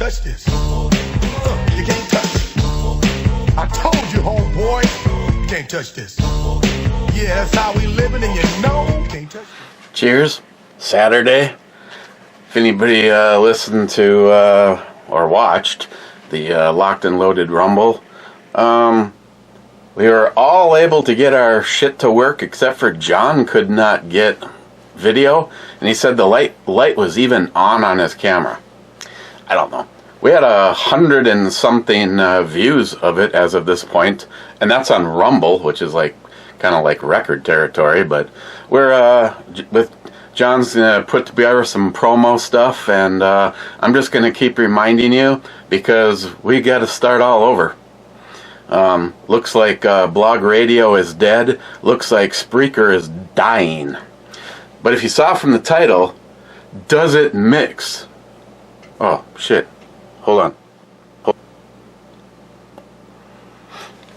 touch this. You can't touch it. I told you, homeboy, you can't touch this. Yeah, that's how we living, and you know you can't touch it. Cheers. Saturday. If anybody listened to or watched the Locked and Loaded Rumble, we were all able to get our shit to work, except for John could not get video, and he said the light was even on his camera. I don't know. We had 100 and something views of it as of this point, and that's on Rumble, which is like kind of like record territory. But we're with John's gonna put together some promo stuff, and I'm just gonna keep reminding you because we got to start all over. Looks like blog radio is dead. Looks like Spreaker is dying. But if you saw from the title, does it mix? Oh, shit. Hold on.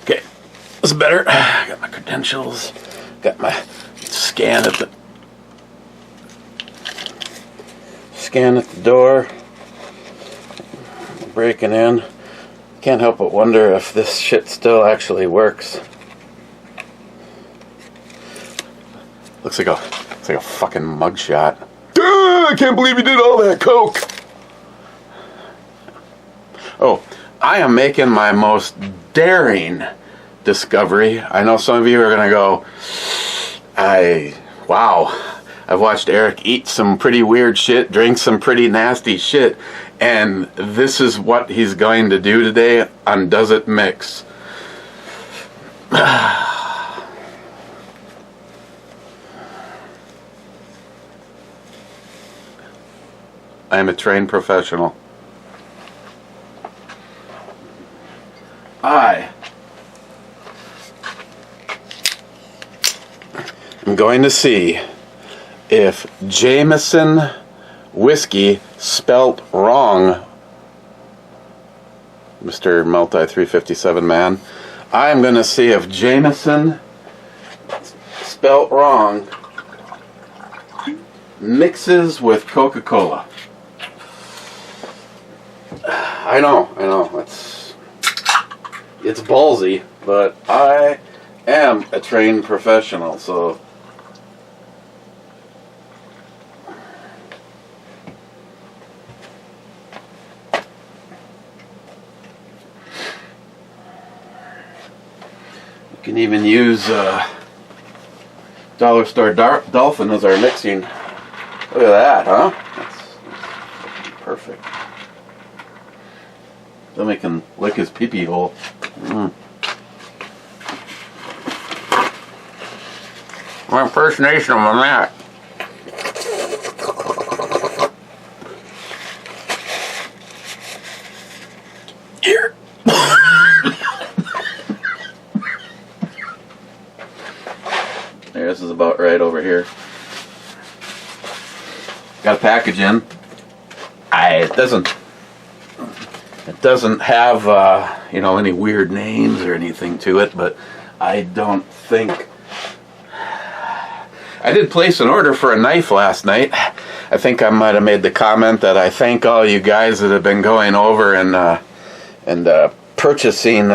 Okay. This is better. Got my credentials. Got my scan at the door. Breaking in. Can't help but wonder if this shit still actually works. Looks like a fucking mugshot. I can't believe you did all that coke. Oh, I am making my most daring discovery. I know some of you are gonna go, wow. I've watched Eric eat some pretty weird shit, drink some pretty nasty shit, and this is what he's going to do today on Does It Mix? I am a trained professional. I am going to see if Jameson whiskey spelt wrong, Mr. Multi 357 man. I'm going to see if Jameson spelt wrong mixes with Coca-Cola. I know, it's ballsy, but I am a trained professional, so you can even use Dollar Store Dolphin as our mixing. Look at that, huh? That's perfect. Then we can lick his pee-pee hole. My impersonation of that. Here. There, this is about right over here. Got a package in. It doesn't have any weird names or anything to it, but I don't think I did place an order for a knife last night. I think I might have made the comment that I thank all you guys that have been going over and purchasing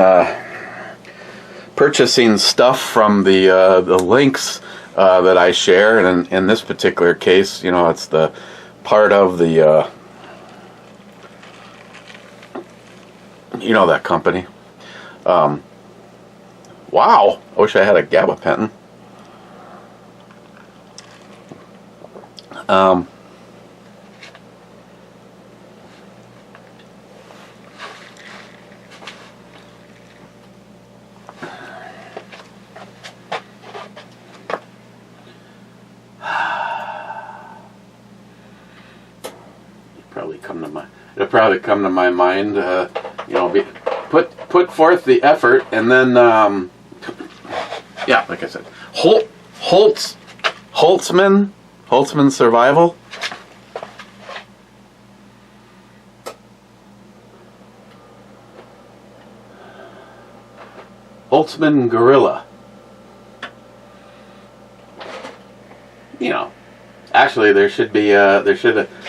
stuff from the links that I share, and in this particular case, it's the part of the that company. Wow, I wish I had a gabapentin. It'll probably come to my mind, put forth the effort, and then, yeah, like I said, Holtzman Survival. Holtzman Gorilla. Actually, there should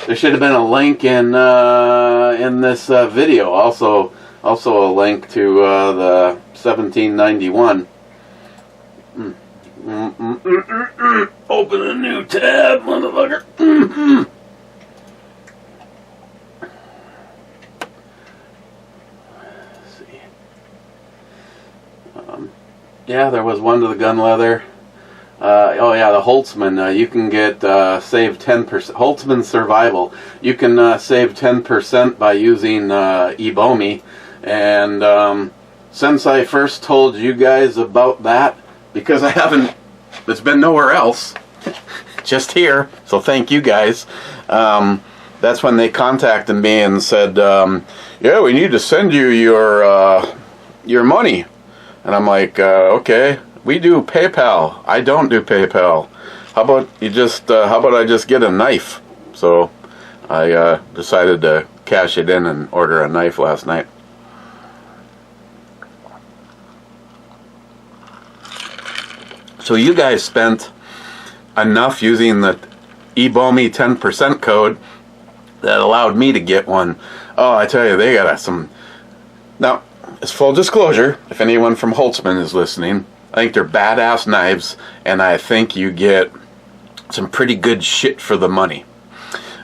There should have been a link in this video. Also a link to the 1791. Open a new tab, motherfucker. Yeah, there was one to the gun leather. Oh yeah, the Holtzman. You can get save 10%. Holtzman Survival. You can save 10% by using Ebomi. And since I first told you guys about that, because I haven't, it's been nowhere else, just here. So thank you guys. That's when they contacted me and said, "Yeah, we need to send you your money." And I'm like, okay, we do PayPal. I don't do PayPal. How about I just get a knife? So I decided to cash it in and order a knife last night. So you guys spent enough using the Ebomi 10% code that allowed me to get one. Oh, I tell you, they got some. Now, as full disclosure, if anyone from Holtzman is listening, I think they're badass knives, and I think you get some pretty good shit for the money.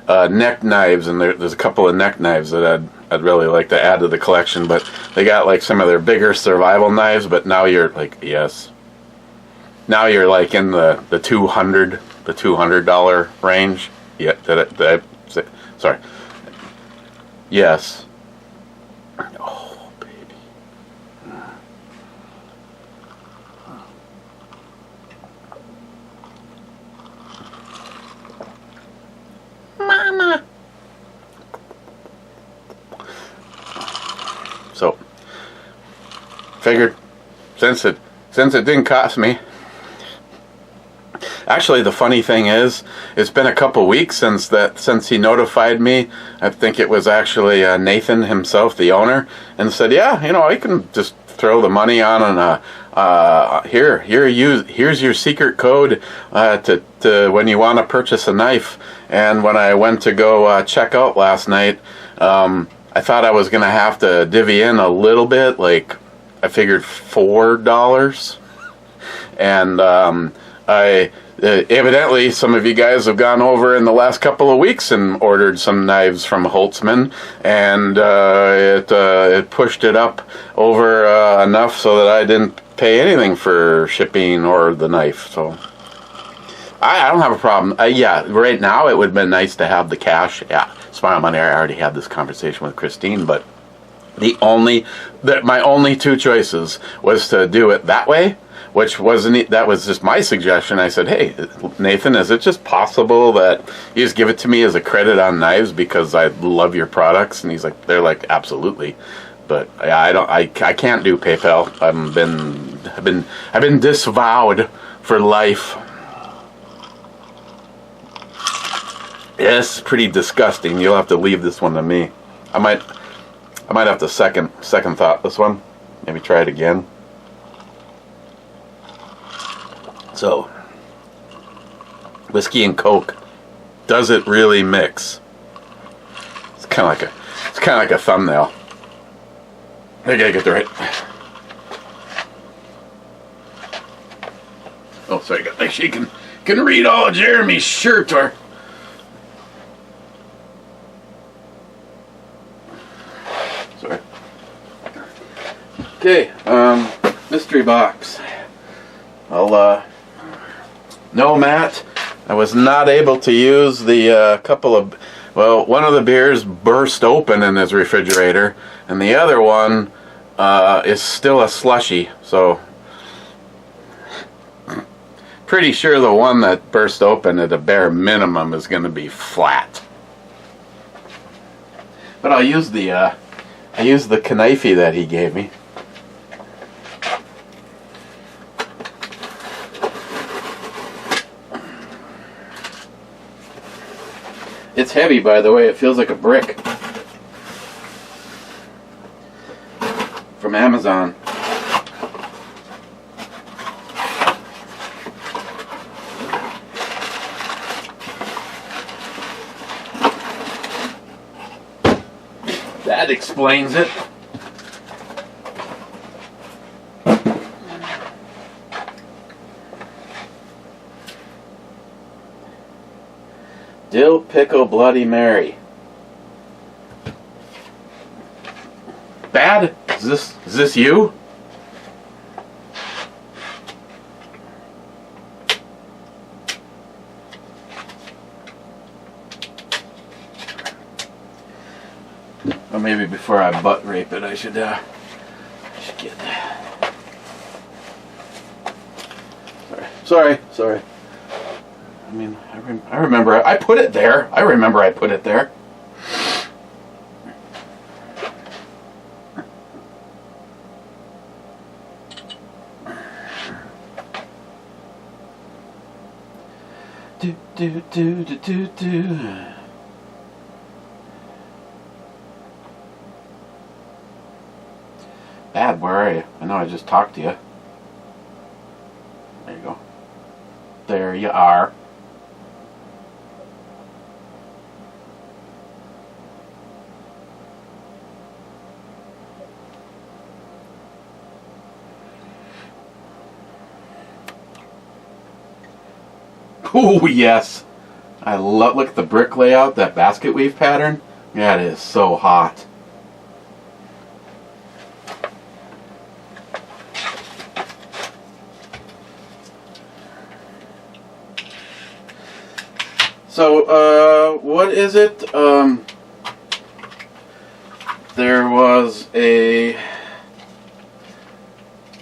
Neck knives, and there's a couple of neck knives that I'd really like to add to the collection, but they got like some of their bigger survival knives, but now you're like, yes. Now you're like in the $200 range. Yeah, did I say? Sorry. Yes. Oh, baby. Mama. So, figured since it didn't cost me. Actually, the funny thing is, it's been a couple weeks since he notified me. I think it was actually Nathan himself, the owner, and said, "Yeah, I can just throw the money on, and here's your secret code to when you want to purchase a knife." And when I went to go check out last night, I thought I was gonna have to divvy in a little bit. Like I figured $4, and evidently some of you guys have gone over in the last couple of weeks and ordered some knives from Holtzman, and it pushed it up over enough so that I didn't pay anything for shipping or the knife. So I don't have a problem. Yeah, right now it would have been nice to have the cash. Yeah, Smile Money, I already had this conversation with Christine, but my only two choices was to do it that way, that was just my suggestion. I said, "Hey, Nathan, is it just possible that you just give it to me as a credit on knives because I love your products?" And they're like, "Absolutely." But I can't do PayPal. I've been disavowed for life. Yes, pretty disgusting. You'll have to leave this one to me. I might have to second thought this one. Maybe try it again. So, whiskey and Coke, does it really mix? It's kind of like a thumbnail. I gotta get the right. Oh, sorry, I got make sure you can read all of Jeremy's shirt or. Sorry. Okay, mystery box. No, Matt, I was not able to use the one of the beers burst open in his refrigerator, and the other one is still a slushy, so pretty sure the one that burst open at a bare minimum is going to be flat. But I used the knife that he gave me. It's heavy, by the way. It feels like a brick. From Amazon. That explains it. Dill Pickle Bloody Mary. Bad? Is this you? Or maybe before I butt rape it, I should get that. Sorry. I mean, I remember. I put it there. I remember I put it there. Do. Bad, where are you? I know I just talked to you. There you go. There you are. Oh yes, I love. Look at the brick layout, that basket weave pattern. That is so hot. So, what is it? There was a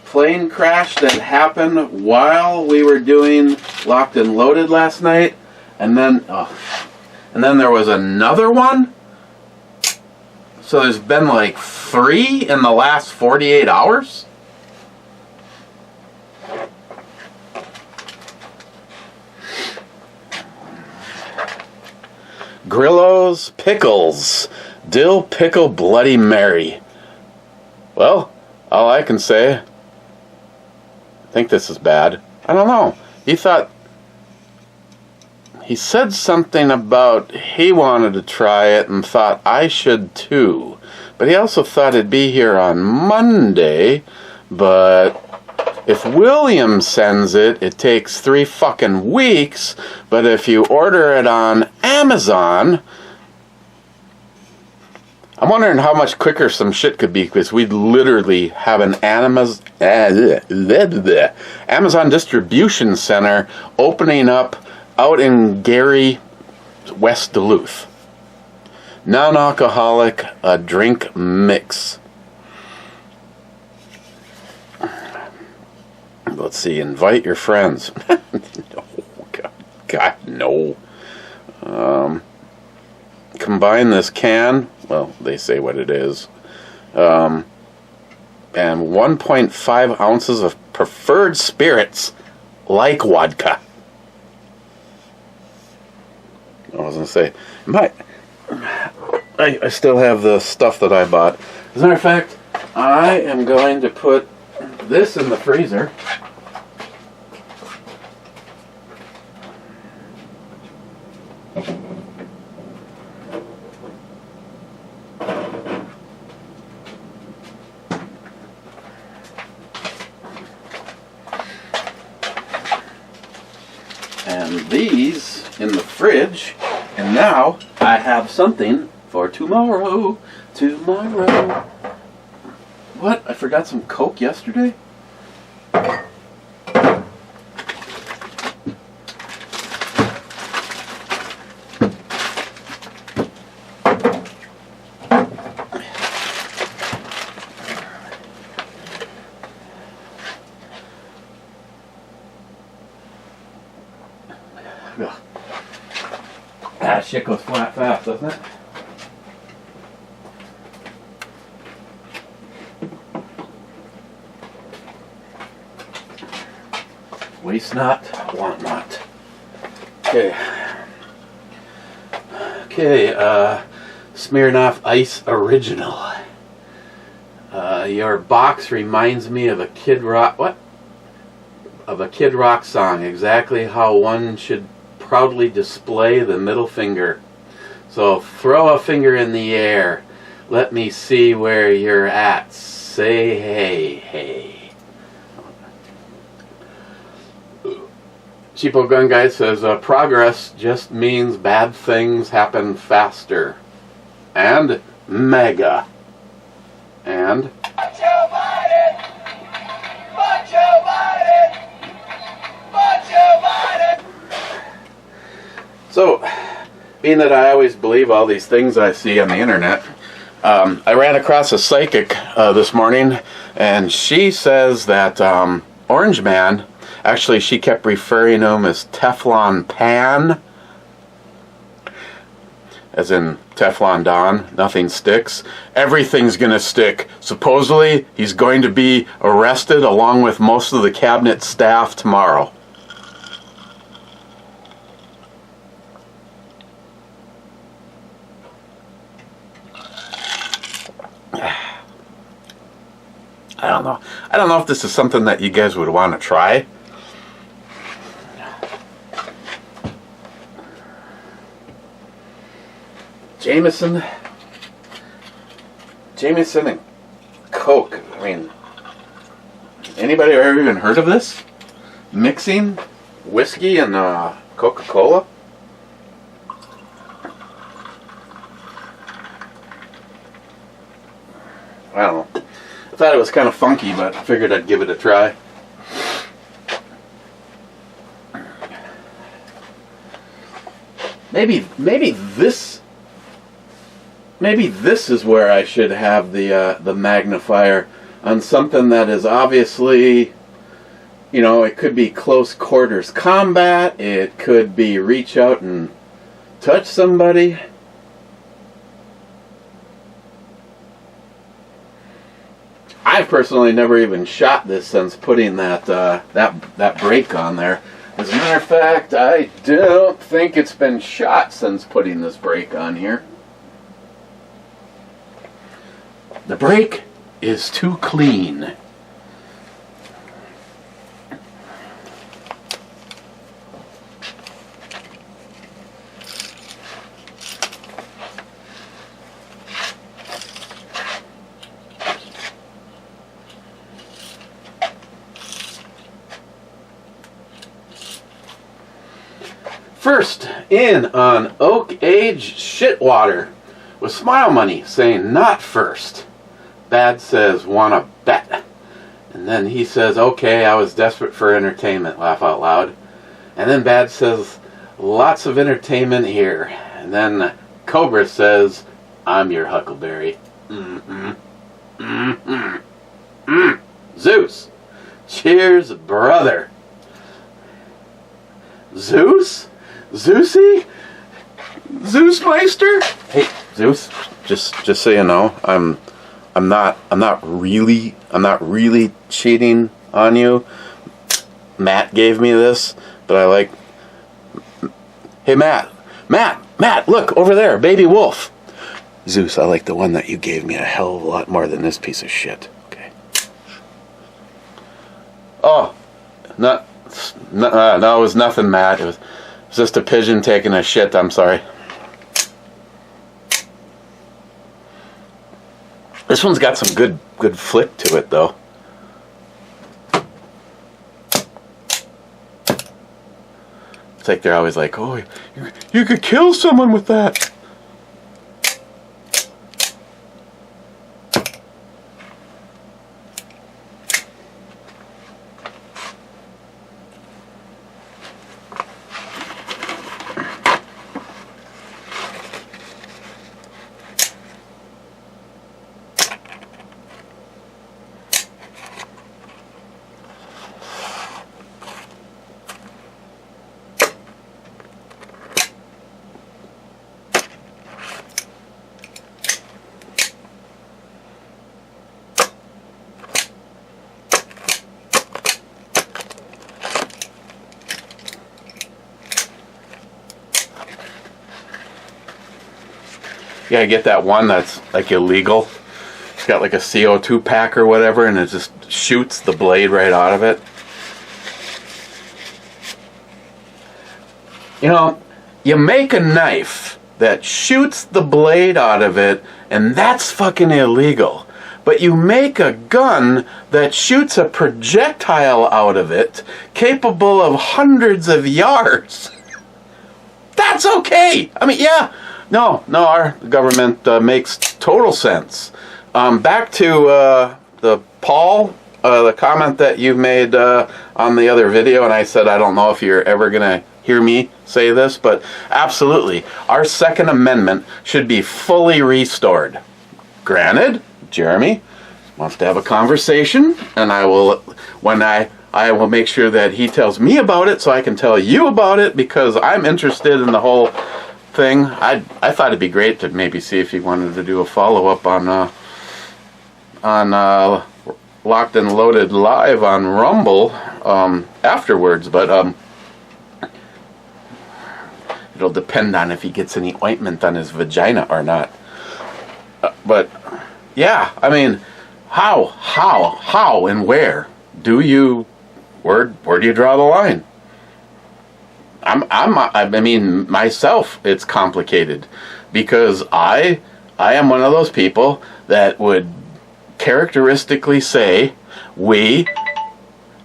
plane crash that happened while we were doing Locked and Loaded last night, and then there was another one. So there's been like 3 in the last 48 hours. Grillo's Pickles, Dill Pickle Bloody Mary. Well, all I can say, I think this is bad. I don't know. He said something about he wanted to try it and thought I should too. But he also thought it'd be here on Monday. But if William sends it, it takes 3 fucking weeks. But if you order it on Amazon, I'm wondering how much quicker some shit could be, because we'd literally have an Amazon distribution center opening up out in Gary, West Duluth. Non-alcoholic drink mix. Let's see, invite your friends. No, God, no. Combine this can, well, they say what it is, and 1.5 ounces of preferred spirits, like vodka. I was going to say, I still have the stuff that I bought. As a matter of fact, I am going to put this in the freezer. And these in the fridge, and now I have something for tomorrow. What? I forgot some Coke yesterday? That shit goes flat fast, doesn't it? Waste not, want not. Okay, Smirnoff Ice Original. Your box reminds me of a Kid Rock, Of a Kid Rock song, exactly how one should proudly display the middle finger. So throw a finger in the air Let me see where you're at. Say hey, hey. Cheapo Gun Guy says, progress just means bad things happen faster. And mega. And Joe Biden! Joe Biden! Joe Biden! so, being that I always believe all these things I see on the internet, I ran across a psychic this morning, and she says that Orange Man, actually she kept referring to him as Teflon Pan, as in Teflon Don, nothing sticks. Everything's gonna stick. Supposedly, he's going to be arrested along with most of the cabinet staff tomorrow. I don't know. I don't know if this is something that you guys would want to try. Jameson and Coke. I mean, anybody ever even heard of this? Mixing whiskey and Coca-Cola? I don't know. I thought it was kind of funky, but I figured I'd give it a try. Maybe this is where I should have the magnifier on something that is obviously, you know, it could be close quarters combat, it could be reach out and touch somebody. I've personally never even shot this since putting that brake on there. As a matter of fact, I don't think it's been shot since putting this brake on here. The brake is too clean. First in on Oak Age Shitwater with Smile Money saying not first. Bad says wanna bet. And then he says, okay, I was desperate for entertainment, laugh out loud. And then Bad says, lots of entertainment here. And then Cobra says, I'm your Huckleberry. Zeus. Cheers, brother. Zeus? Zeusy? Zeusmeister? Hey, Zeus, just so you know, I'm not really cheating on you. Matt gave me this, but I like. Hey, Matt, look over there, baby wolf. Zeus, I like the one that you gave me a hell of a lot more than this piece of shit. Okay. Oh, no, it was nothing, Matt. It was just a pigeon taking a shit. I'm sorry. This one's got some good flick to it, though. It's like they're always like, oh, you could kill someone with that. You gotta get that one that's like illegal. It's got like a CO2 pack or whatever, and it just shoots the blade right out of it. You know, you make a knife that shoots the blade out of it, and that's fucking illegal. But you make a gun that shoots a projectile out of it, capable of hundreds of yards. That's okay. I mean, yeah. No, our government makes total sense. Back to the Paul, the comment that you made on the other video, and I said I don't know if you're ever going to hear me say this, but absolutely. Our Second Amendment should be fully restored. Granted, Jeremy wants to have a conversation, and I will make sure that he tells me about it so I can tell you about it, because I'm interested in the whole thing. I thought it'd be great to maybe see if he wanted to do a follow-up on Locked and Loaded Live on Rumble afterwards, but it'll depend on if he gets any ointment on his vagina or not. But yeah, I mean, how and where do you draw the line? I mean, myself, it's complicated, because I am one of those people that would characteristically say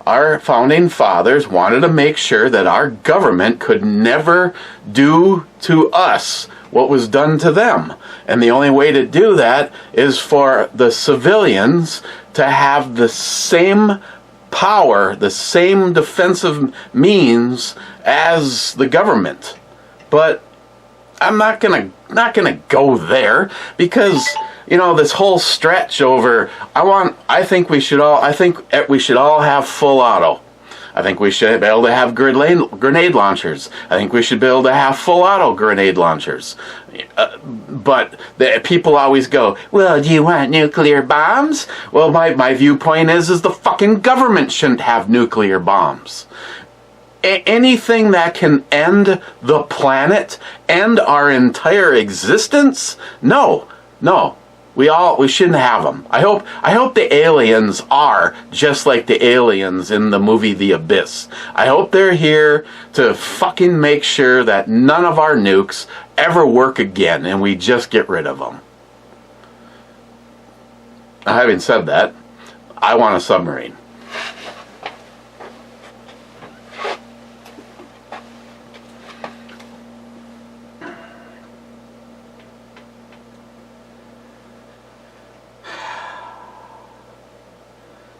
our founding fathers wanted to make sure that our government could never do to us what was done to them. And the only way to do that is for the civilians to have the same power, the same defensive means as the government. But I'm not gonna go there, because this whole stretch over I think we should all have full auto. I think we should be able to have grenade launchers. I think we should be able to have full auto grenade launchers. But people always go, well, do you want nuclear bombs? Well, my viewpoint is the fucking government shouldn't have nuclear bombs. Anything that can end the planet, end our entire existence, no. We shouldn't have them. I hope the aliens are just like the aliens in the movie The Abyss. I hope they're here to fucking make sure that none of our nukes ever work again, and we just get rid of them. Now, having said that, I want a submarine.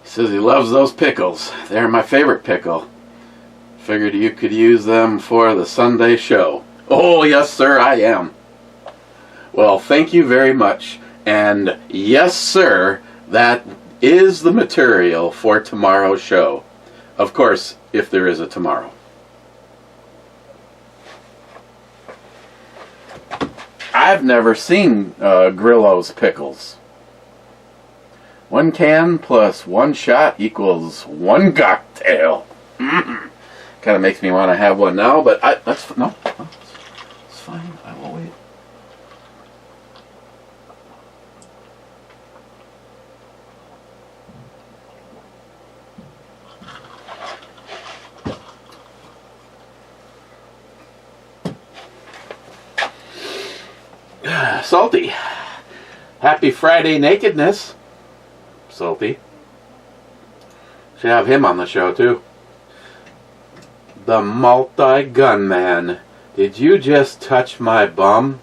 Says he loves those pickles. They're my favorite pickle. Figured you could use them for the Sunday show. Oh, yes, sir, I am. Well, thank you very much. And yes, sir, that is the material for tomorrow's show. Of course, if there is a tomorrow. I've never seen Grillo's pickles. 1 can plus 1 shot equals 1 cocktail. Kind of makes me want to have one now, but it's fine. I will wait. Salty. Happy Friday nakedness. Salty. Should have him on the show too. The multi-gunman. Did you just touch my bum?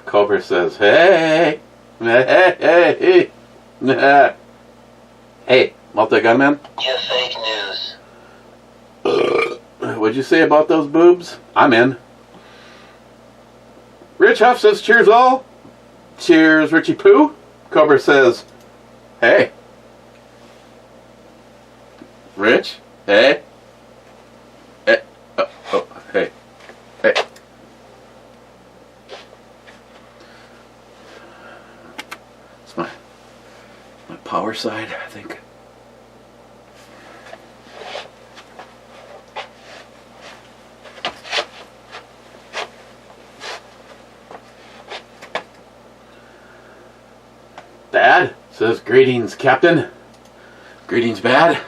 Cobra says, hey, hey, hey, multi-gunman? Yeah, fake news. What'd you say about those boobs? I'm in. Rich Huff says, cheers all. Cheers, Richie Poo. Cobra says, hey. Rich? Hey? Hey. Hey. Hey. It's my power side, I think. Bad says, greetings, Captain. Greetings, Bad.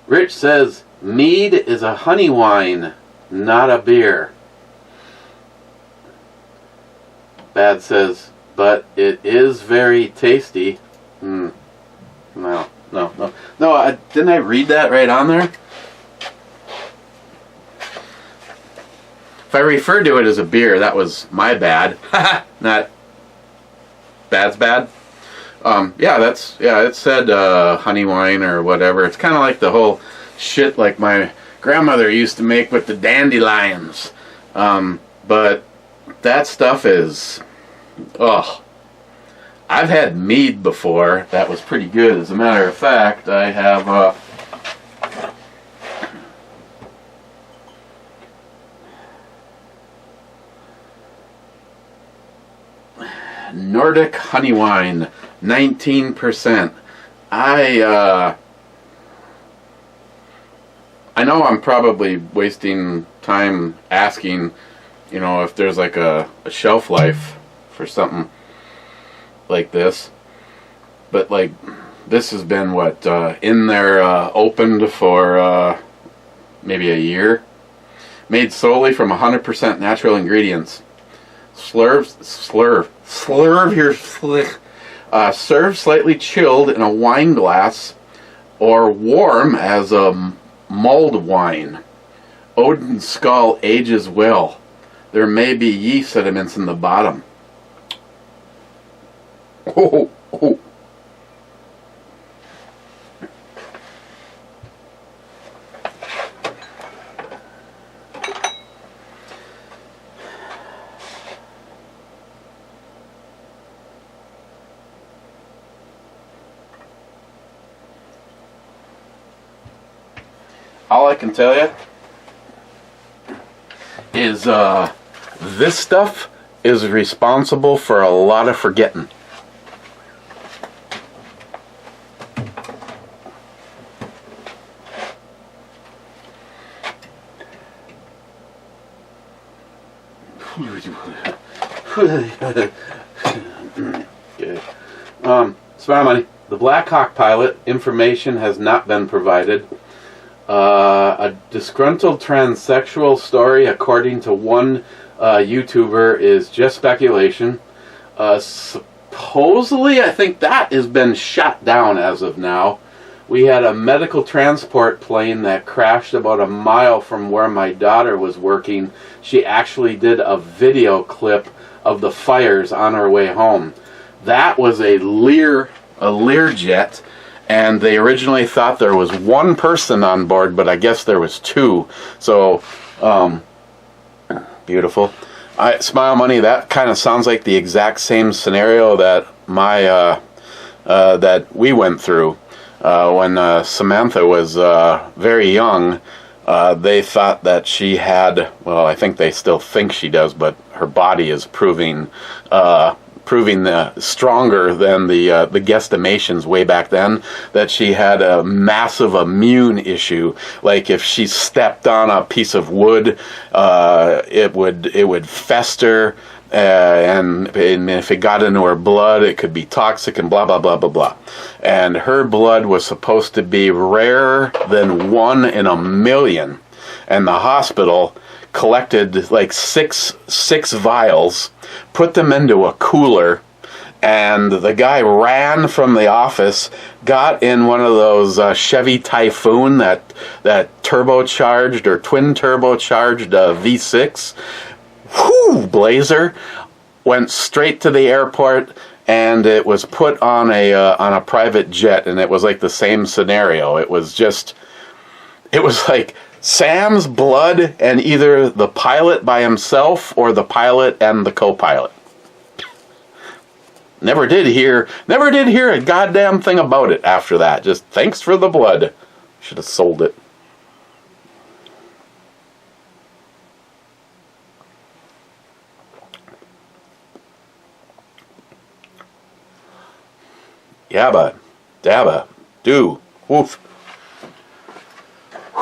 Rich says, Mead is a honey wine, not a beer. Bad says, but it is very tasty. No. Didn't I read that right on there? If I referred to it as a beer, that was my bad. Not bad's bad. It said honey wine or whatever. It's kind of like the whole shit like my grandmother used to make with the dandelions. But that stuff is, I've had mead before. That was pretty good. As a matter of fact, I have Nordic honey wine, 19%. I know I'm probably wasting time asking, if there's like a shelf life for something like this, but like this has been in there opened for maybe a year, made solely from 100% natural ingredients. Serve slightly chilled in a wine glass or warm as a mulled wine. Odin skull ages well. There may be yeast sediments in the bottom. Oh. All I can tell you is this stuff is responsible for a lot of forgetting. Smart money. The Black Hawk pilot information has not been provided. A disgruntled transsexual story, according to one YouTuber, is just speculation. Supposedly, I think that has been shot down as of now. We had a medical transport plane that crashed about a mile from where my daughter was working. She actually did a video clip of the fires on her way home. That was a Learjet. And they originally thought there was one person on board, but I guess there was two. So, beautiful. Smile Money, that kind of sounds like the exact same scenario that that we went through when Samantha was very young. They thought that she had, well, I think they still think she does, but her body is proving stronger than the guesstimations way back then, that she had a massive immune issue. Like if she stepped on a piece of wood, it would fester, and if it got into her blood, it could be toxic and blah blah blah blah blah. And her blood was supposed to be rarer than 1 in a million, and the hospital collected like six vials, put them into a cooler, and the guy ran from the office, got in one of those Chevy Typhoon, that turbocharged or twin turbocharged V6, blazer, went straight to the airport, and it was put on a private jet, and it was like the same scenario. It was like Sam's blood and either the pilot by himself or the pilot and the co-pilot. Never did hear a goddamn thing about it after that. Just thanks for the blood. Should have sold it. Yabba, dabba, do, woof.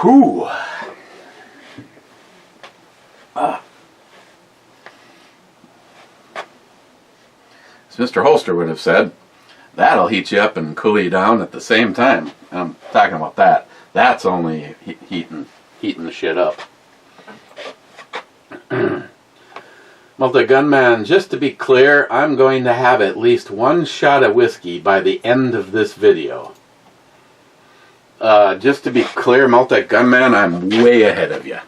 Whew. As Mr. Holster would have said, that'll heat you up and cool you down at the same time. I'm talking about that. That's only heating the shit up. Multi-Gunman, just to be clear, I'm going to have at least one shot of whiskey by the end of this video. Just to be clear, Multi-Gunman, I'm way ahead of you.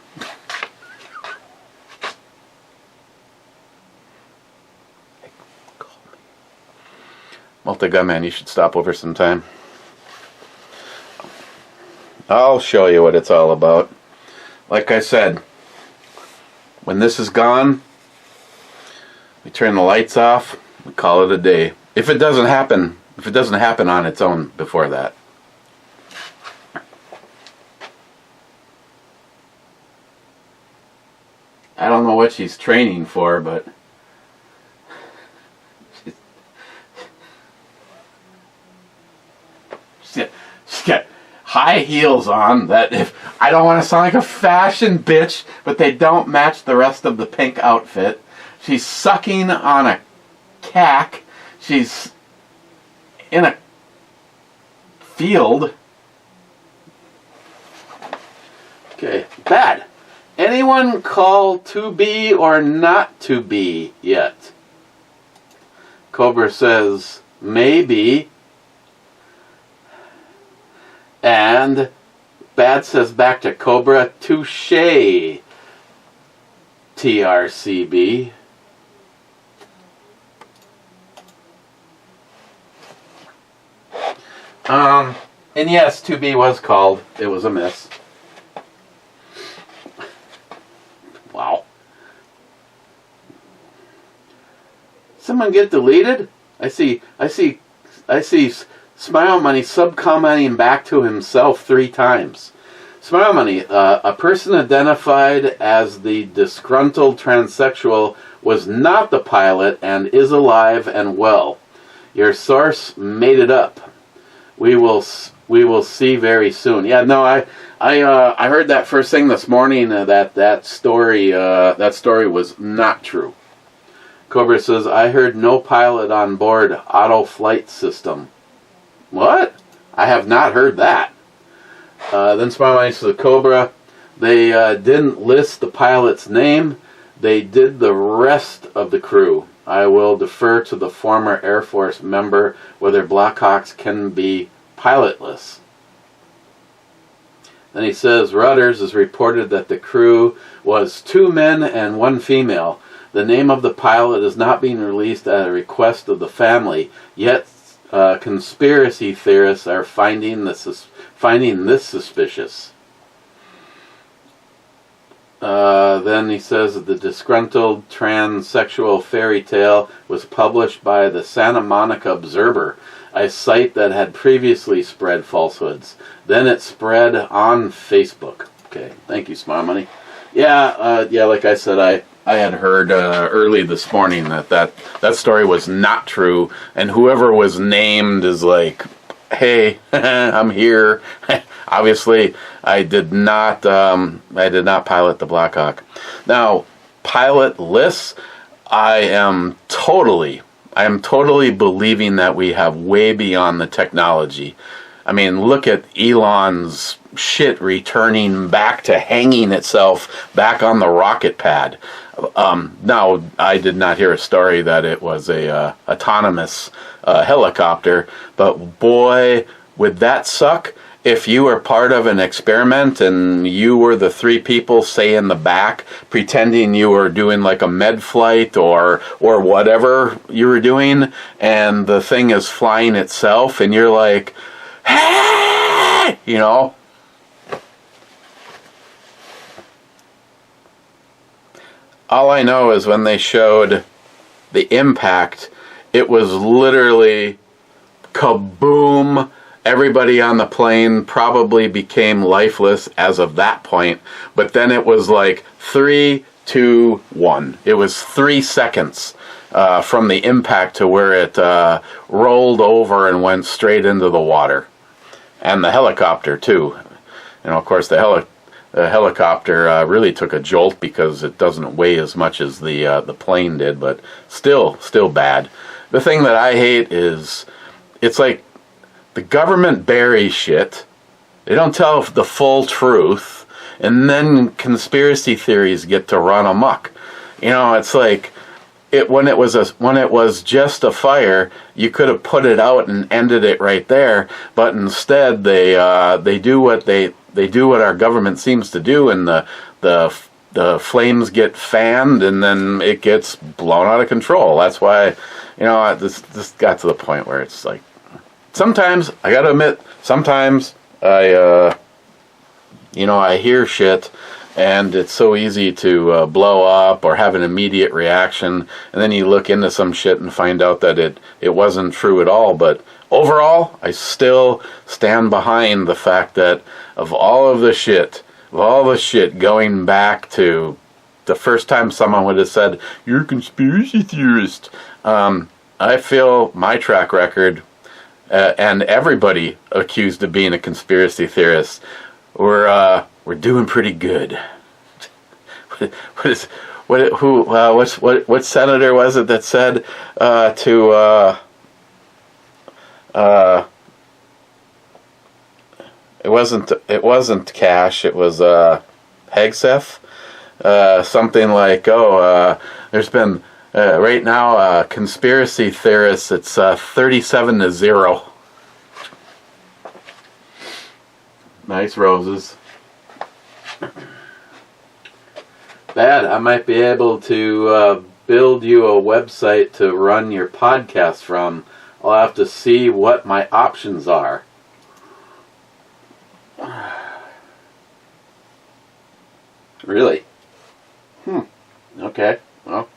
Multi-Gunman, you should stop over sometime. I'll show you what it's all about. Like I said, when this is gone, we turn the lights off, we call it a day. If it doesn't happen on its own before that. I don't know what she's training for, but she's got high heels on that if I don't want to sound like a fashion bitch, but they don't match the rest of the pink outfit. She's sucking on a cack. She's in a field. Okay, bad. Anyone call to be or not to be yet? Cobra says maybe. And Bad says back to Cobra, touche, TRCB. And yes, 2B was called. It was a miss. Wow. Someone get deleted? I see Smile Money sub-commenting back to himself 3 times. Smile Money, a person identified as the disgruntled transsexual was not the pilot and is alive and well. Your source made it up. We will see very soon. Yeah, no, I heard that first thing this morning. That story was not true. Cobra says, I heard no pilot on board, auto flight system. What? I have not heard that. Then Smiley says, Cobra, they didn't list the pilot's name. They did the rest of the crew. I will defer to the former Air Force member whether Blackhawks can be pilotless. Then he says, Reuters has reported that the crew was 2 men and 1 female. The name of the pilot is not being released at a request of the family, yet conspiracy theorists are finding this suspicious. Then he says that the disgruntled transsexual fairy tale was published by the Santa Monica Observer, a site that had previously spread falsehoods. Then it spread on Facebook. Okay, thank you, Smile Money. Yeah, like I said, I had heard early this morning that story was not true, and whoever was named is like, hey, I'm here. Obviously, I did not pilot the Blackhawk. Now, pilotless, I am totally believing that we have way beyond the technology. I mean, look at Elon's shit returning back to hanging itself back on the rocket pad. Now, I did not hear a story that it was a autonomous helicopter, but boy, would that suck if you were part of an experiment and you were the 3 people, say, in the back, pretending you were doing like a med flight or whatever you were doing, and the thing is flying itself, and you're like, hey, you know. All I know is when they showed the impact, it was literally kaboom. Everybody on the plane probably became lifeless as of that point. But then it was like 3, 2, 1. It was 3 seconds from the impact to where it rolled over and went straight into the water. And the helicopter, too. You know, of course, the helicopter really took a jolt because it doesn't weigh as much as the plane did, but still bad. The thing that I hate is it's like the government buries shit, They don't tell the full truth, and then conspiracy theories get to run amok. You know, it's like when it was just a fire, you could have put it out and ended it right there. But instead, they do what our government seems to do, and the flames get fanned, and then it gets blown out of control. That's why, you know, this got to the point where it's like, sometimes I got to admit, sometimes I hear shit, and it's so easy to blow up or have an immediate reaction, and then you look into some shit and find out that it wasn't true at all. But overall, I still stand behind the fact that of all the shit going back to the first time someone would have said, "You're a conspiracy theorist," I feel my track record, and everybody accused of being a conspiracy theorist, we're doing pretty good. What senator was it that said it wasn't Cash, it was Hegseth, something like, there's been right now conspiracy theorists, it's 37-0. Nice roses. Bad. I might be able to build you a website to run your podcast from. I'll have to see what my options are. Really? Okay. Well.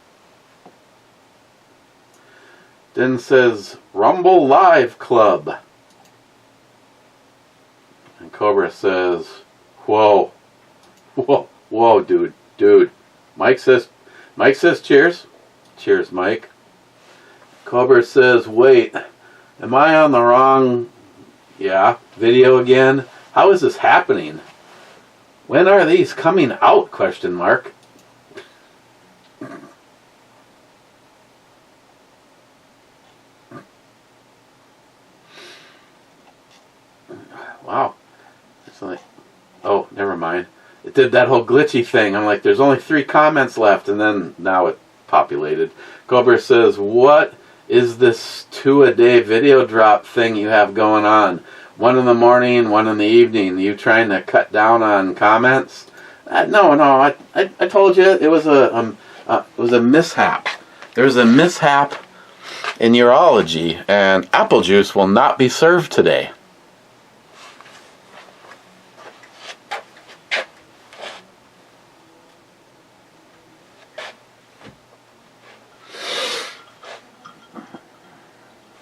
Then says Rumble Live Club. And Cobra says, whoa, dude. Mike says cheers. Cheers, Mike. Cobra says, wait, am I on the wrong, video again? How is this happening? When are these coming out, question mark. Wow. It's like, oh, never mind. It did that whole glitchy thing. I'm like, there's only 3 comments left, and then now it populated. Cobra says, what is this 2-a-day video drop thing you have going on? 1 in the morning, 1 in the evening. You trying to cut down on comments? No. I told you it was a mishap. There's a mishap in urology, and apple juice will not be served today.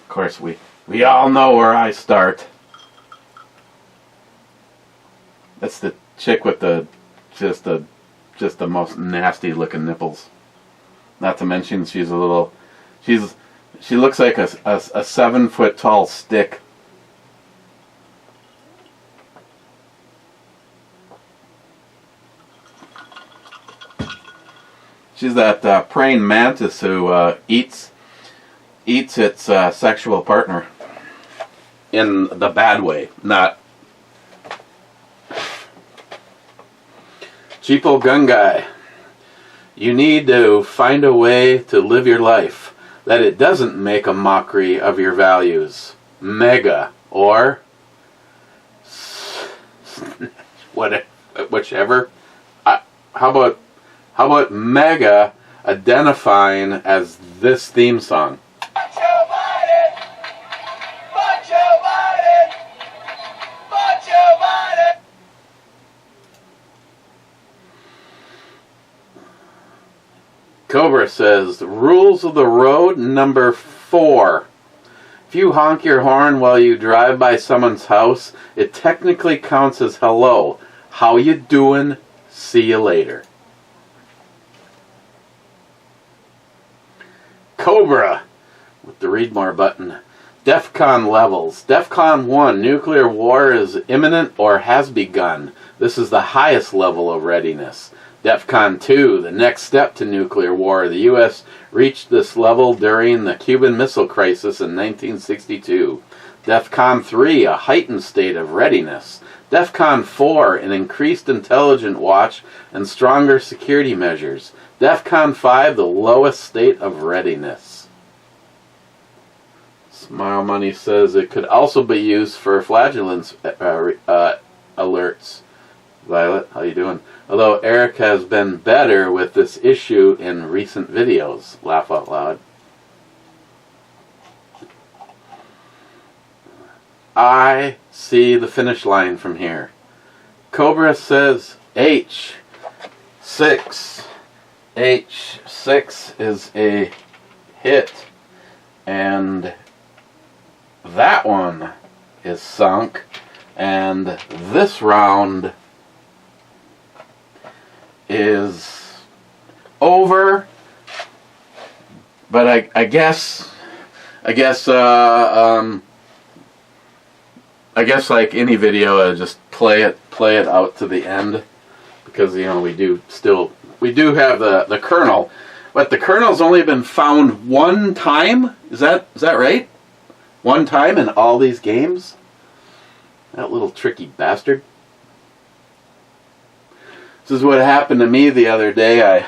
Of course, we all know where I start. That's the chick with just the most nasty looking nipples. Not to mention she looks like a 7-foot tall stick. She's that praying mantis who eats its sexual partner in the bad way, not cheapo gun guy. You need to find a way to live your life that it doesn't make a mockery of your values. Mega or whichever. How about Mega identifying as this theme song? Cobra says, rules of the road number 4. If you honk your horn while you drive by someone's house, it technically counts as hello. How you doing? See you later. Cobra with the read more button. DEFCON levels. DEFCON 1, nuclear war is imminent or has begun. This is the highest level of readiness. DEFCON 2, the next step to nuclear war. The U.S. reached this level during the Cuban Missile Crisis in 1962. DEFCON 3, a heightened state of readiness. DEFCON 4, an increased intelligent watch and stronger security measures. DEFCON 5, the lowest state of readiness. Smile Money says it could also be used for flagellance alerts. Violet, how you doing? Although Eric has been better with this issue in recent videos. Laugh out loud. I see the finish line from here. Cobra says H6. H6 is a hit. And that one is sunk. And this round is over. But I guess like any video, just play it out to the end, because you know we do have the kernel, but the kernel's only been found one time. Is that right? One time in all these games? That little tricky bastard. This is what happened to me the other day.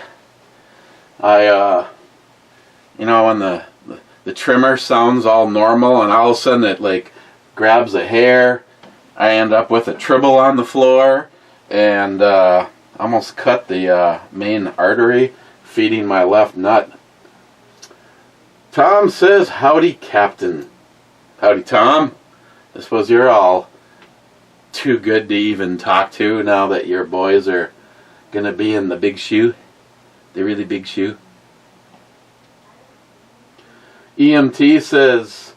I you know, when the trimmer sounds all normal and all of a sudden it like grabs a hair, I end up with a tribble on the floor and almost cut the main artery feeding my left nut. Tom says, howdy, Captain. Howdy, Tom. I suppose you're all too good to even talk to now that your boys are going to be in the big shoe. The really big shoe. EMT says,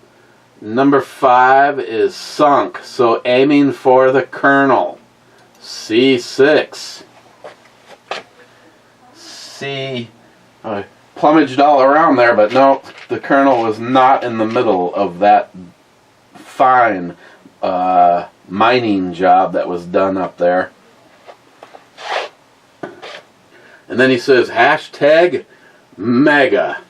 number 5 is sunk, so aiming for the kernel. C6. C. I plumaged all around there, but no, the kernel was not in the middle of that fine mining job that was done up there. And then he says, hashtag mega.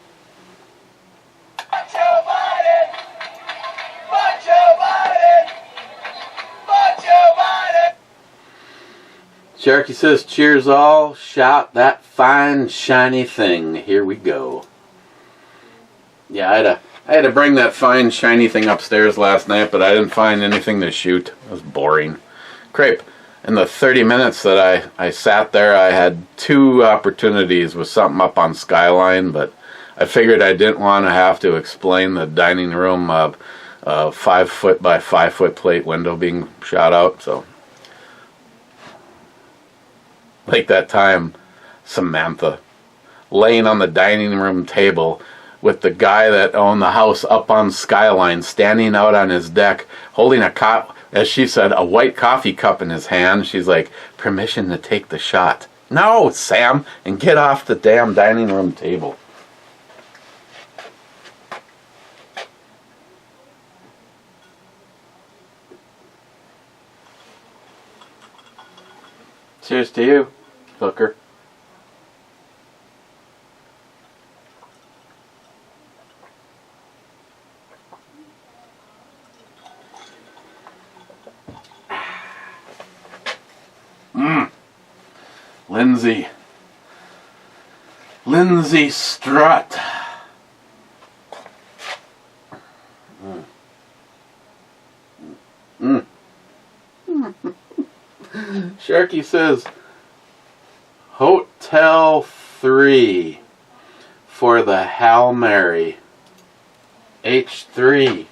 Cherokee says, cheers all, shout that fine shiny thing. Here we go. Yeah, I had to bring that fine shiny thing upstairs last night, but I didn't find anything to shoot. It was boring. Crepe. In the 30 minutes that I sat there, I had 2 opportunities with something up on Skyline, but I figured I didn't want to have to explain the dining room 5 foot by 5 foot plate window being shot out, so. Like that time, Samantha, laying on the dining room table with the guy that owned the house up on Skyline, standing out on his deck, holding as she said, a white coffee cup in his hand. She's like, permission to take the shot. No, Sam, and get off the damn dining room table. Cheers to you, hooker. Lindsay Strutt. Sharky says, Hotel 3 for the Hail Mary. H3.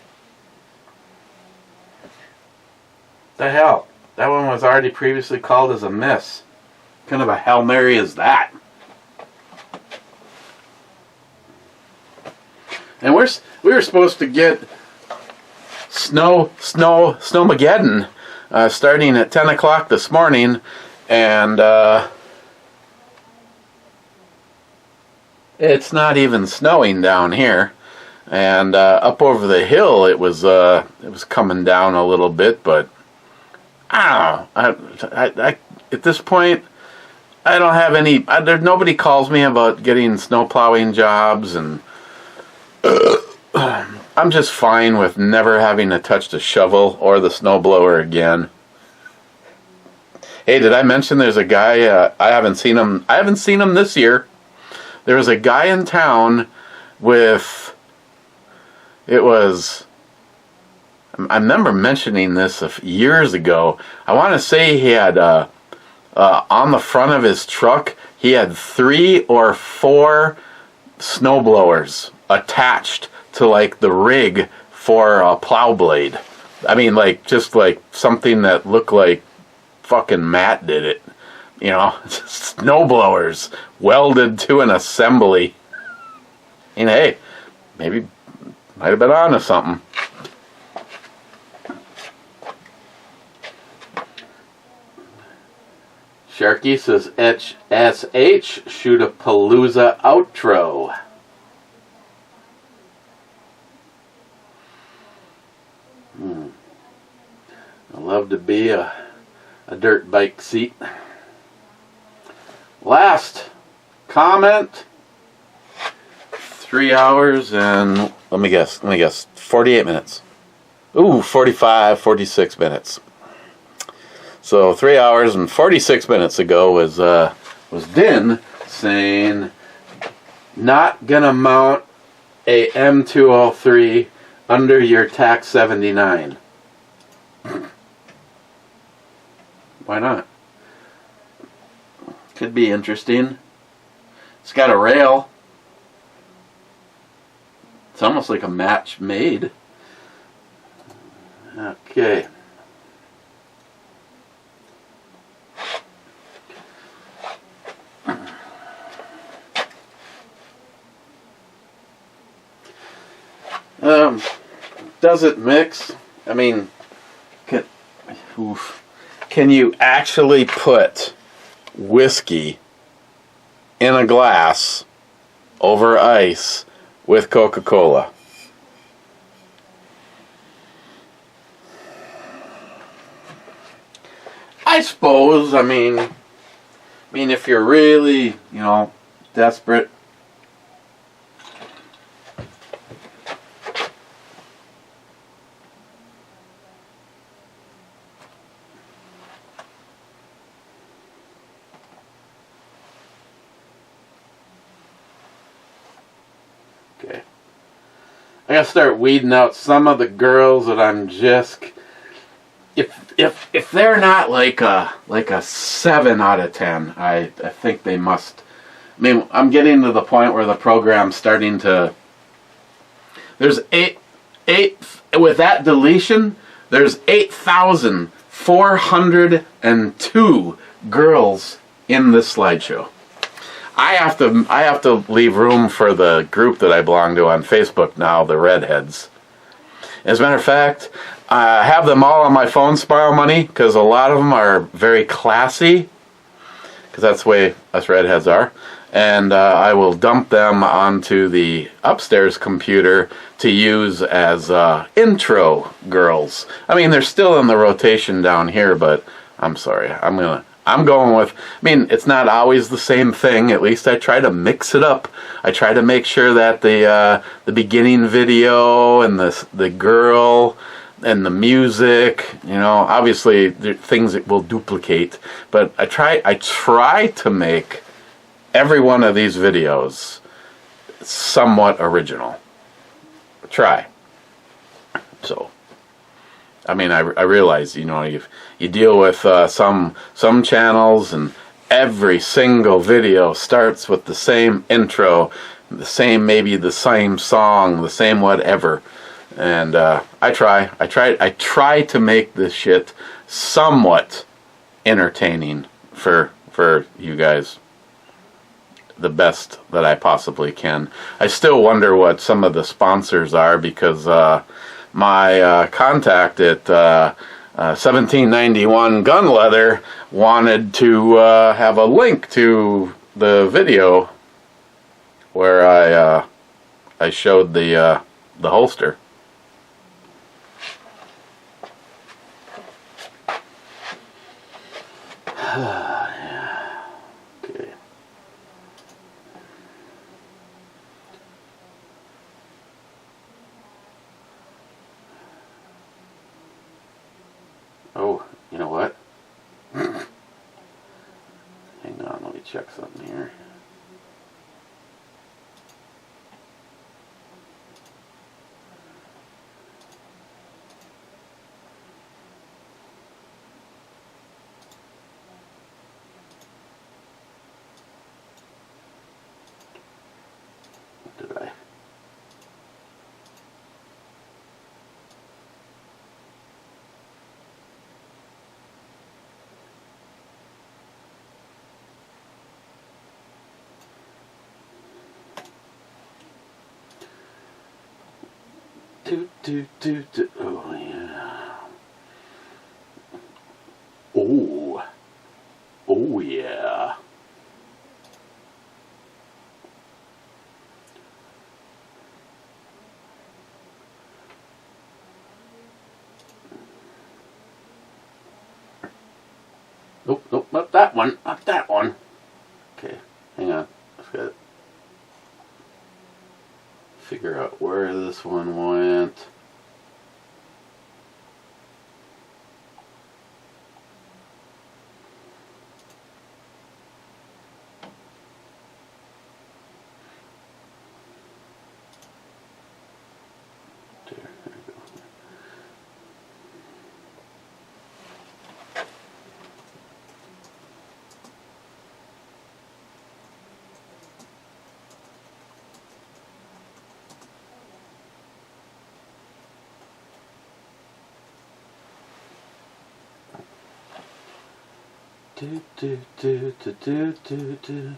The hell? That one was already previously called as a miss. What kind of a Hail Mary is that? And we were supposed to get Snowmageddon starting at 10 o'clock this morning, and it's not even snowing down here. And up over the hill, it was coming down a little bit, but I don't know. I at this point, I don't have any. Nobody calls me about getting snow plowing jobs, and I'm just fine with never having to touch the shovel or the snowblower again. Hey, did I mention there's a guy? I haven't seen him. I haven't seen him this year. There was a guy in town with. It was. I remember mentioning this years ago. I want to say he had on the front of his truck. He had 3 or 4 snowblowers attached to like the rig for a plow blade. I mean, like just like something that looked like fucking Matt did it. You know, snowblowers welded to an assembly. And hey, maybe might have been onto something. Sharky says HSH shoot a Palooza outro. I love to be a dirt bike seat. Last comment. 3 hours and let me guess, 48 minutes. Ooh, 45, 46 minutes. So 3 hours and 46 minutes ago was Din saying not gonna mount a M203 under your TAC 79. Why not? Could be interesting. It's got a rail. It's almost like a match made. Okay. Does it mix? I mean, can you actually put whiskey in a glass over ice with Coca-Cola? I suppose. I mean, if you're really, desperate. Okay. I gotta start weeding out some of the girls that I'm just. If they're not like a 7 out of 10, I think they must. I mean, I'm getting to the point where the program's starting to. There's eight with that deletion. There's 8,402 girls in this slideshow. I have to leave room for the group that I belong to on Facebook now, the Redheads. As a matter of fact, I have them all on my phone, Smile Money, because a lot of them are very classy, because that's the way us Redheads are. And I will dump them onto the upstairs computer to use as intro girls. I mean, they're still in the rotation down here, but I'm sorry. I'm going with, I mean, it's not always the same thing. At least I try to mix it up. I try to make sure that the beginning video and the girl and the music, obviously there are things that will duplicate, but I try to make every one of these videos somewhat original. Try. So, I mean, I realize, you deal with some channels, and every single video starts with the same intro, maybe the same song, the same whatever. And I try to make this shit somewhat entertaining for you guys, the best that I possibly can. I still wonder what some of the sponsors are, because my contact at 1791 Gun Leather wanted to have a link to the video where I showed the holster. Yeah. Okay. Oh, you know what? check something here. What did I? Oh, yeah. Oh. Oh, yeah. Nope, nope, not that one. Not that one. Okay, hang on. I've got to figure out where this one went. There we go.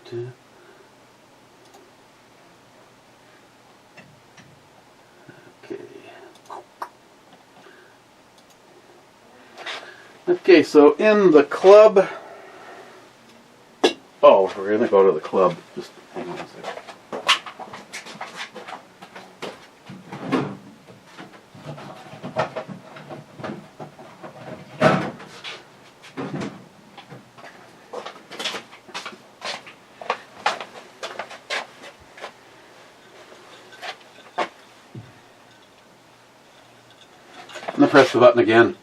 Do. Okay. Okay, so in the club. Oh, we're gonna go to the club. Just hang on a second. I'm gonna press the button again.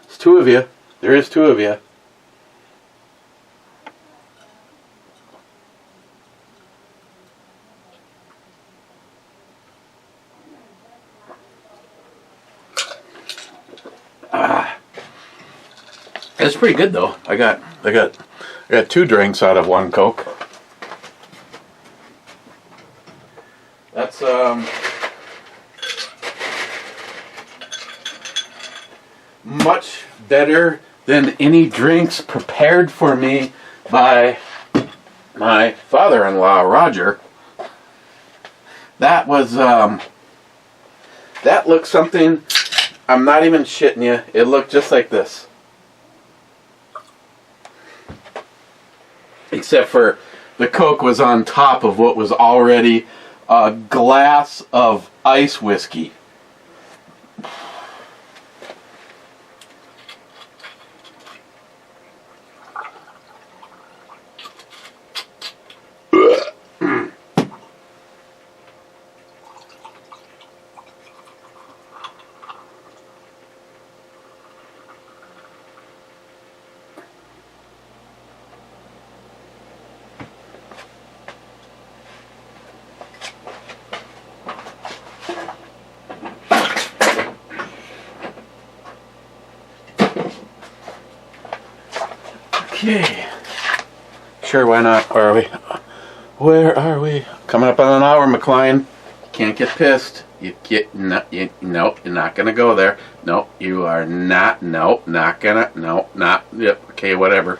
It's two of you. There is two of you. It's pretty good though. I got two drinks out of one Coke. That's much better than any drinks prepared for me by my father-in-law, Roger. That was that looked something, I'm not even shitting you, it looked just like this. Except for the Coke was on top of what was already a glass of ice whiskey. Okay. Sure, why not? Where are we? Where are we? Coming up on an hour, McLean. Can't get pissed. Nope, you're not gonna go there. Nope, you are not. Nope, not gonna. Nope, not. Yep. Okay, whatever.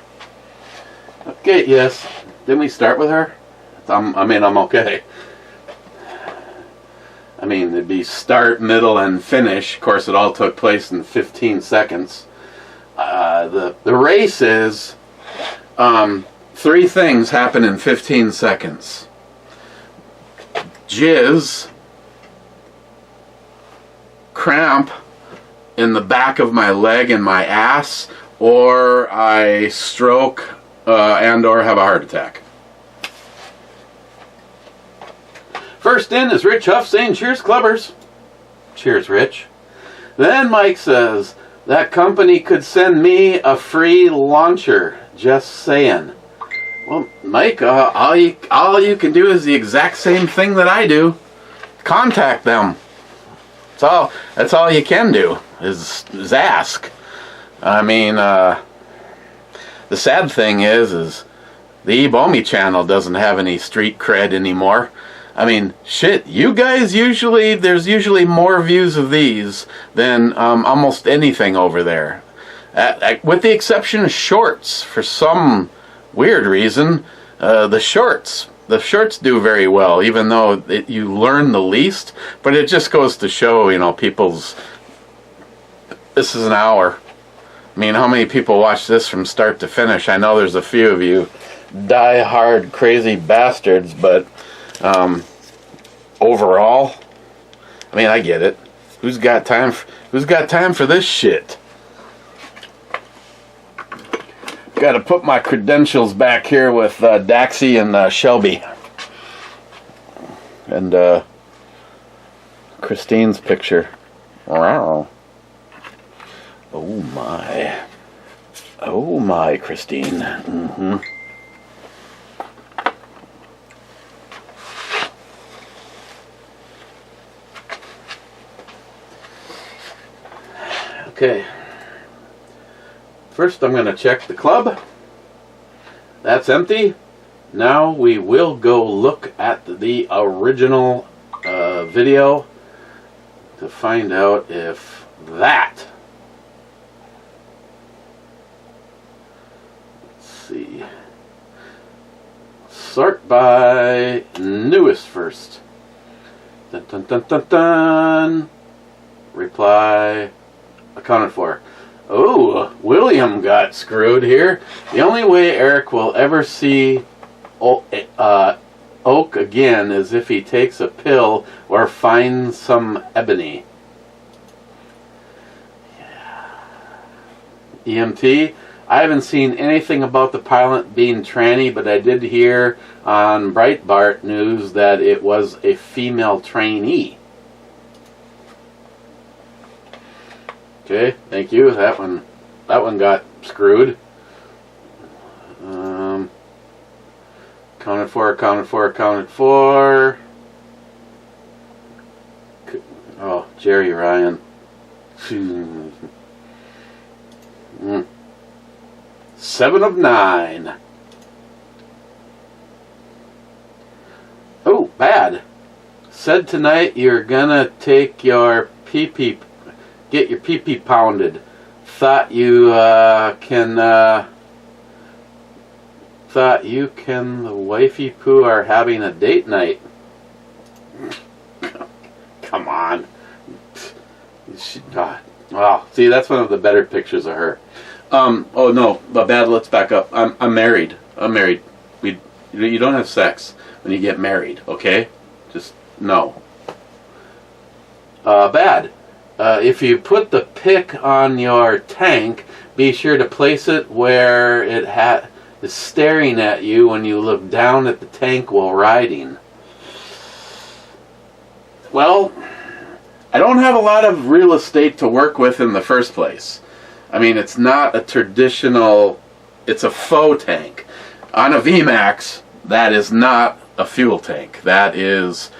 Okay, yes. Didn't we start with her? I'm okay. I mean, it'd be start, middle, and finish. Of course, it all took place in 15 seconds. The race is three things happen in 15 seconds. Jizz, cramp in the back of my leg and my ass, or I stroke and or have a heart attack. First in is Rich Huff saying cheers, clubbers. Cheers, Rich. Then Mike says, that company could send me a free launcher. Just saying. Well, Mike, all you can do is the exact same thing that I do. Contact them. That's all you can do is ask. I mean, the sad thing is the Ebomi channel doesn't have any street cred anymore. I mean, shit, you guys there's usually more views of these than almost anything over there. With the exception of shorts, for some weird reason, the shorts do very well, even though you learn the least. But it just goes to show, this is an hour. I mean, how many people watch this from start to finish? I know there's a few of you die-hard crazy bastards, but overall, I mean, I get it. Who's got time for this shit? Got to put my credentials back here with Daxie and Shelby. And Christine's picture. Wow. Oh my. Oh my, Christine. Mm-hmm. Okay. First, I'm going to check the club. That's empty. Now we will go look at the original video to find out if that. Let's see. Sort by newest first. Dun dun dun dun dun. Reply accounted for. Oh, William got screwed here. The only way Eric will ever see Oak again is if he takes a pill or finds some ebony. Yeah. EMT, I haven't seen anything about the pilot being tranny, but I did hear on Breitbart News that it was a female trainee. Okay, thank you. That one got screwed. Accounted for. Oh, Jerry Ryan. 7 of 9. Oh, bad. Said tonight you're gonna take your pee-pee. Get your pee-pee pounded. Thought you can the wifey poo are having a date night. Come on. Wow. See, that's one of the better pictures of her. Oh no, but bad. Let's back up. I'm married. You don't have sex when you get married. Okay, just no. Bad. If you put the pick on your tank, be sure to place it where it is staring at you when you look down at the tank while riding. Well, I don't have a lot of real estate to work with in the first place. I mean, it's not a traditional, it's a faux tank. On a VMAX, that is not a fuel tank. That is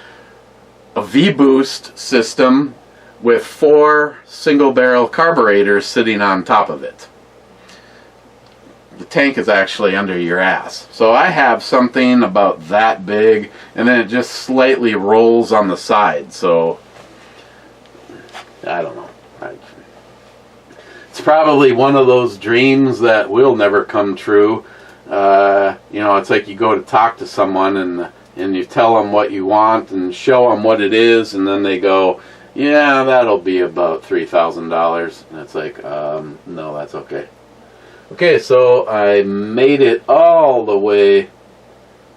a V-boost system with 4 single-barrel carburetors sitting on top of it. The tank is actually under your ass. So I have something about that big, and then it just slightly rolls on the side. So, I don't know. It's probably one of those dreams that will never come true. It's like you go to talk to someone, and you tell them what you want, and show them what it is, and then they go, yeah, that'll be about $3,000. And it's like, no, that's okay. Okay, so I made it all the way.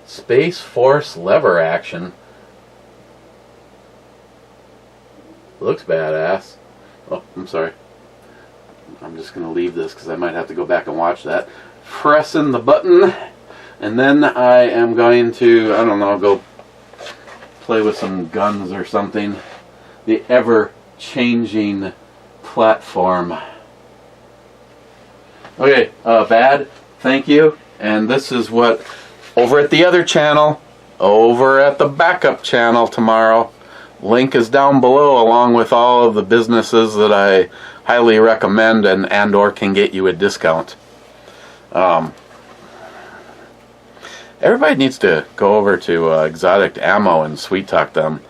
Space Force lever action. Looks badass. Oh, I'm sorry. I'm just going to leave this because I might have to go back and watch that. Pressing the button. And then I am going to, I don't know, go play with some guns or something. The ever-changing platform. Okay, bad. Thank you. And this is what, over at the other channel, over at the backup channel tomorrow, link is down below along with all of the businesses that I highly recommend and or can get you a discount. Everybody needs to go over to Exotic Ammo and sweet talk them.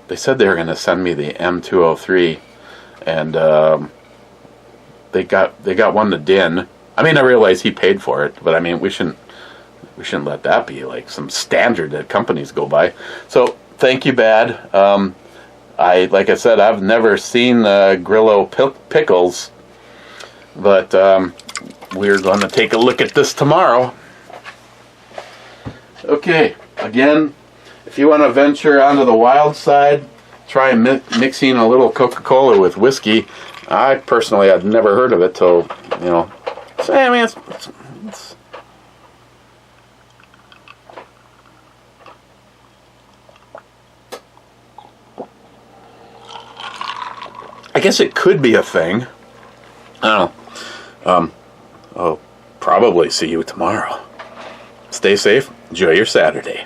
They said they were going to send me the M203, and they got one to Din. I mean, I realize he paid for it, but I mean, we shouldn't let that be like some standard that companies go by. So thank you, Bad. Like I said, I've never seen Grillo pickles, but we're going to take a look at this tomorrow. Okay, again, if you want to venture onto the wild side, try mixing a little Coca-Cola with whiskey. I personally had never heard of it till, so, I mean, it's I guess it could be a thing. I don't know. I'll probably see you tomorrow. Stay safe. Enjoy your Saturday.